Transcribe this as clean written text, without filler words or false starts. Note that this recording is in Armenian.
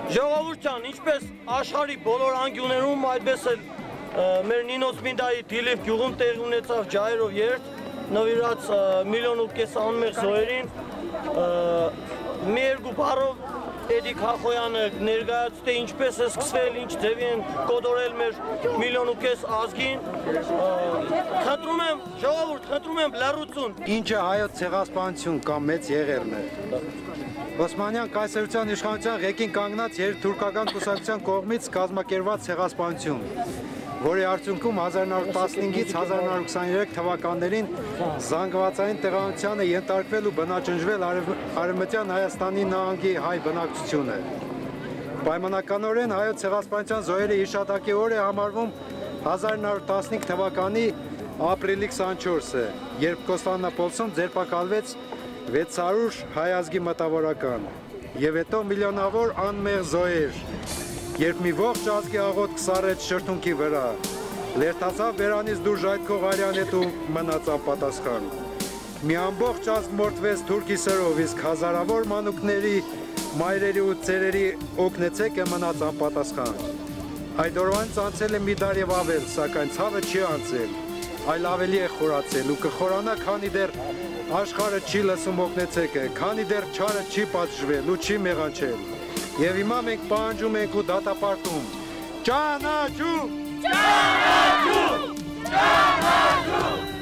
Ժողովուրդ ջան, ինչպես աշխարհի բոլոր անկյուններում, այդպես էլ մեր Նինոց Մինդայի Դիլիփ գյուղում տեղի ունեցավ ջահերով երթ, նվիրած 1,5 միլիոն անմեղ զոհերին, մի երկու բառով Էդի Քախոյանը ներկայացրեց, թե ինչպես է սկսվել, ինչ ձևի են կոդորել մեր 1,5 միլիոն ազգին։ Խնդրում եմ, ժողովուրդ, խնդրում եմ լռություն։ Ինչը հայոց ցեղասպանություն կամ մեծ եղերն է։ Օսմանյան կայսրության իշխանության ղեկին կանգնած երթուրքական կուսակցության կողմից կազմակերպված ցեղասպանություն, որի արդյունքում 1915-ից 1923 թվականներին զանգվածային տեղանությանը ենթարկվել ու բնաջնջվել Արևմտյան Հայաստանի նահանգի հայ բնակչությունը։ Պայմանականորեն հայոց ցեղասպանության զոհերի հիշատակի օր է համարվում 1915 թվականի ապրիլի 24-ը, երբ Կոստանդնուպոլսում ձերբակալվեց 600 հայ ազգի մտավորական եւ հետո միլիոնավոր անմեղ զոհեր, երբ մի ողջ ազգի աղոթք սառեց շրթունքի վրա, լերթացավ բերանից դուրս ժայթքող արյան հետ ու մնաց անպատասխան։ Մի ամբողջ ազգ մորթվեց թուրքի սրով, իսկ հազարավոր մանուկների, մայրերի ու ծերերի օգնեցեք է մնաց անպատասխան։ Այդ օրվանից անցել է մի դար եւ ավել, սակայն ցավը չի անցել, այլ ավելի է խորացել ու կխորանա, քանի դեռ աշխարհը չի լսում օգնեցեկը, քանի դեռ չարը չի պատժվել ու չի մեղանչել։ Եվ հիմա մենք պահանջում ենք ու դատապարտում ճանաչում, ճանաչում, ճանաչում